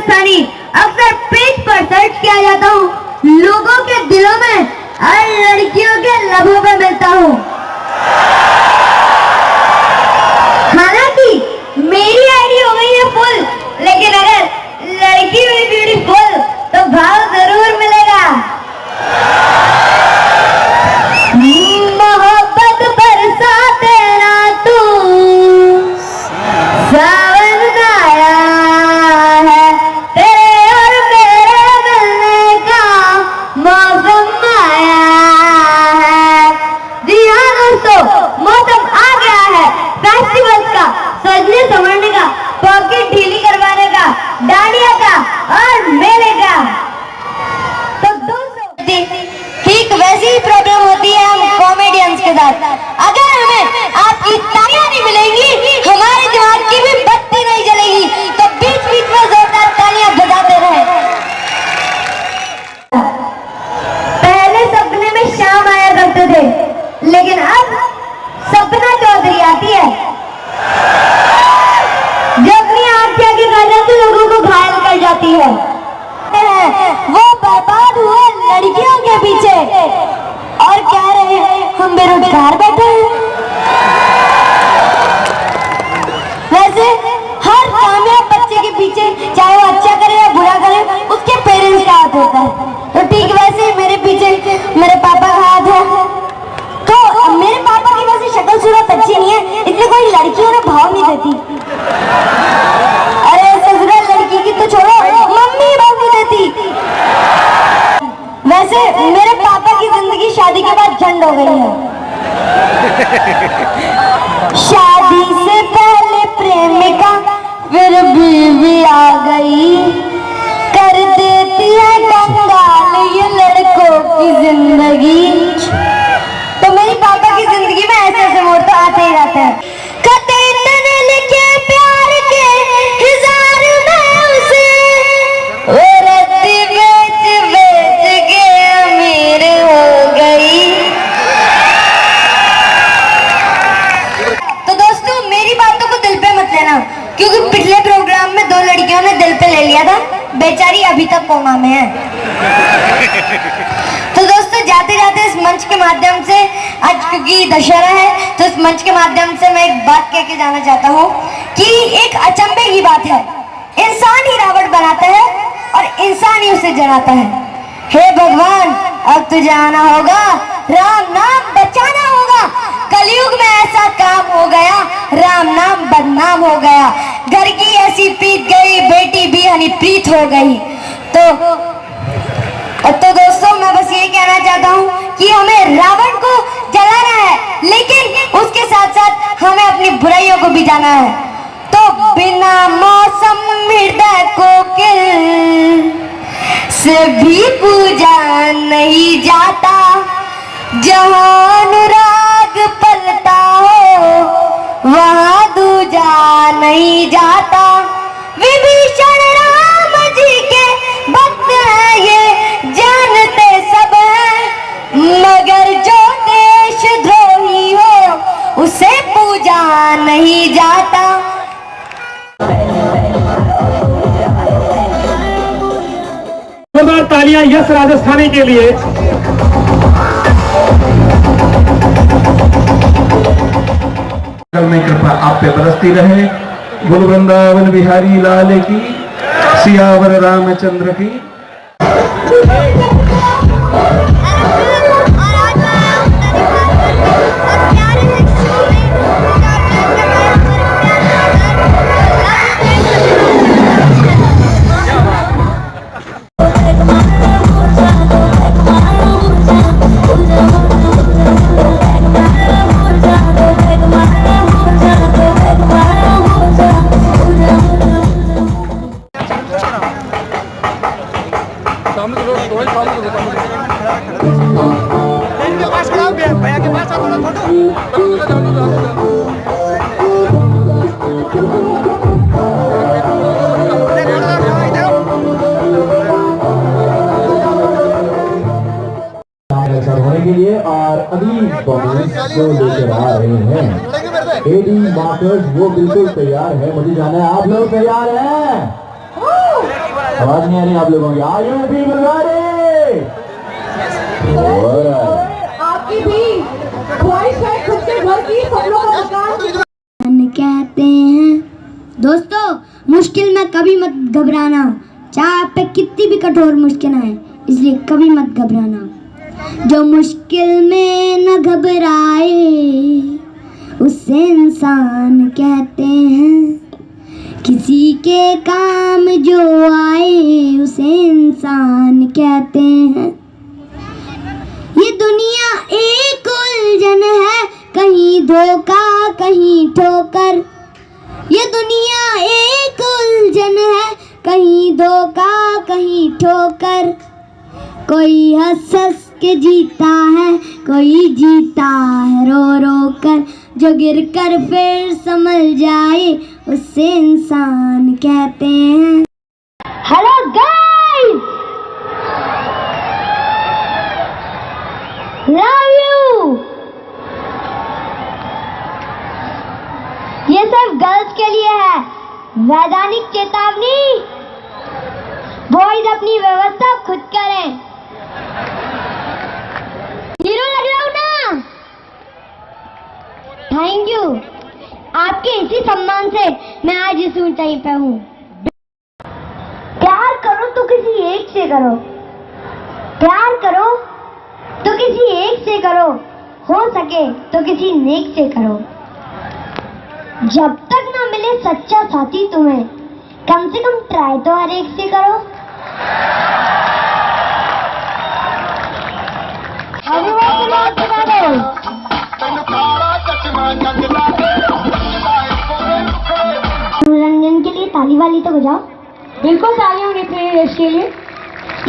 राजस्थानी अक्सर पेज पर सर्च किया जाता हूँ, लोगों के दिलों में और लड़कियों के लबों पे मिलता हूँ। हालांकि मेरी आईडी हो गई है फुल, लेकिन अगर लड़की हुई ब्यूटीफुल तो भाव जरूर मिलेगा। मोहब्बत बरसा तेरा तू सावन आया है, तेरे और मेरे मिलने का मौसम आया है। जी हाँ दोस्तों, मौसम आ गया है फेस्टिवल का, सजने संवरने का, पॉकेट ढीली करवाने का, डांडिया का और मेले का। तो दोस्तों ठीक वैसी ही प्रॉब्लम होती है हम कॉमेडियंस के साथ। अगर हमें आपकी तालियां नहीं मिलेंगी, हमारे दिमाग की भी बत्ती नहीं जलेगी, तो बीच बीच में जोरदार तालियां बजाते रहे। पहले सपने में शाम आया करते थे, लेकिन अब सपना चौधरी आती है, जो अपनी आँखियों की वजह से लोगों को घायल कर जाती है। वो बर्बाद हुए लड़कियों के पीछे और कह रहे हैं हम बेरोजगार बैठे हैं। वैसे हर कामयाब बच्चे के पीछे, चाहे वो अच्छा करे या बुरा करे, उसके पेरेंट्स का हाथ होता है। तो ठीक वैसे ही मेरे पीछे मेरे पापा का हाथ है। तो मेरे पापा की वैसे शक्ल सूरत अच्छी नहीं है, इसलिए कोई लड़की उन्हें भाव नहीं देती। अरे ससुराल लड़की की तो छोड़ो, मम्मी भाव नहीं देती। वैसे मेरे पापा की जिंदगी शादी के बाद झंड हो गई है। शादी से पहले प्रेमिका, फिर बीवी आ गई, कर देती है कंगाल ये लड़कों की जिंदगी। तो मेरी पापा की जिंदगी में ऐसे ऐसे मोड़ तो आते ही रहते हैं। कते इतने लिखे प्यार के हजार में उसे, वो रत्ती बेच बेच के अमीर हो गई। तो दोस्तों मेरी बातों को दिल पे मत लेना, क्योंकि पिछले प्रोग्राम में 2 लड़कियों ने दिल पे ले लिया था, बेचारी अभी तक कोमा में है। तो दोस्तों जाते जाते इस मंच के माध्यम से, आज क्योंकि दशहरा है तो इस मंच के माध्यम से मैं एक बात कह के जाना चाहता हूँ कि एक अचंभे की बात है, इंसान ही रावण बनाता है और इंसान ही उसे जलाता है। हे भगवान, अब तुझे आना होगा, राम नाम बचाना होगा। कलयुग में ऐसा काम हो गया, राम नाम बदनाम हो गया, घर की ऐसी प्रीत गई, बेटी भी हनीप्रीत हो गई। तो दोस्तों मैं बस ये कहना चाहता हूँ कि हमें रावण को जलाना है, लेकिन उसके साथ साथ हमें अपनी बुराइयों को भी जाना है। तो बिना मौसम हृदय कोकिल से भी पूजा नहीं जाता, जहाँ अनुराग पलता हो वहाँ दूजा नहीं जाता। विभीषण राम जी के भक्त हैं, ये जानते सब हैं, मगर जो देशद्रोही हो उसे पूजा नहीं जाता। जोरदार तालियां यस राजस्थानी के लिए। में कृपा आप पे बरसती रहे। गुरु वृंदावन बिहारी लाल की, सियावर रामचंद्र की। के लिए और अभी परफॉर्मेंस को लेकर आ रहे हैं एडी मार्कर्स, वो बिल्कुल तैयार है। मुझे जाना है आप लोग तैयार हैं? आवाज नहीं आ रही आप लोगों की? आगे भी बजा रहे। आपकी भी ख्वाहिश है खुद के घर की, सब लोग मकान कहते हैं दोस्तों, मुश्किल में कभी मत घबराना, चाहे आप पे कितनी भी कठोर मुश्किल आए, इसलिए कभी मत घबराना। जो मुश्किल में न घबराए उसे इंसान कहते हैं, किसी के काम जो आए उसे इंसान कहते हैं। ये दुनिया एक उलझन है, कहीं धोखा कहीं ठोकर। ये दुनिया एक उलझन है, कहीं धोखा कहीं ठोकर। कोई हंस हंस के जीता है, कोई जीता है रो रो कर। जो गिर कर फिर संभल जाए उसे इंसान कहते हैं। Hello guys, love you. ये सिर्फ गर्ल्स के लिए है, वैधानिक चेतावनी, बॉयज अपनी व्यवस्था खुद करें। हीरो लग रहा हूं ना? थैंक यू, आपके इसी सम्मान से मैं आज इस ऊंचाई पे हूँ। प्यार करो तो किसी एक से करो, प्यार करो तो किसी एक से करो, हो सके तो किसी नेक से करो। जब तक ना मिले सच्चा साथी तुम्हें, कम से कम ट्राई तो हर एक से करो। मनोरंजन के लिए ताली वाली तो बजाओ। बिल्कुल ताली होनी चाहिए यश के लिए।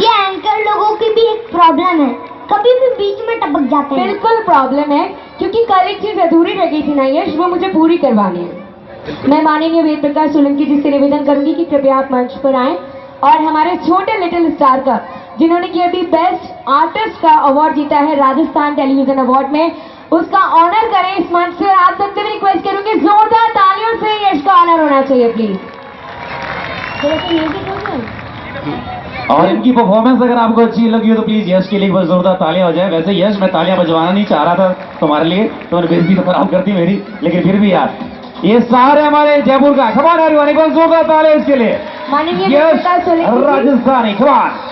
ये एंकर लोगों की भी एक प्रॉब्लम है, कभी भी बीच में टपक जाते हैं। बिल्कुल प्रॉब्लम है, क्योंकि कल एक चीज अधूरी रह गई थी ना यश, वो मुझे पूरी करवानी है। मैं माननीय वेद प्रकाश सोलंकी जी से निवेदन करूंगी कि कृपया आप मंच पर आएं और हमारे छोटे लिटिल स्टार का, जिन्होंने कि अभी बेस्ट आर्टिस्ट का अवार्ड जीता है राजस्थान टेलीविजन अवार्ड में, उसका ऑनर करें इस मंच से। आप सबसे भी रिक्वेस्ट करूंगी जोरदार तालियों से यश का ऑनर होना चाहिए प्लीज। और इनकी परफॉर्मेंस अगर आपको अच्छी लगी हो तो प्लीज यश के लिए एक बार जोरदार तालियां हो जाए। वैसे यश, मैं तालियां बजवाना नहीं चाह रहा था तुम्हारे लिए, तुम्हारी बेइज्जती तो खराब करती मेरी, लेकिन फिर भी यार ये सारे हमारे जयपुर का, खबर एवरीवन, एक बार जोरदार तालियां इसके लिए। माननीय यश राजस्थानी, खबर।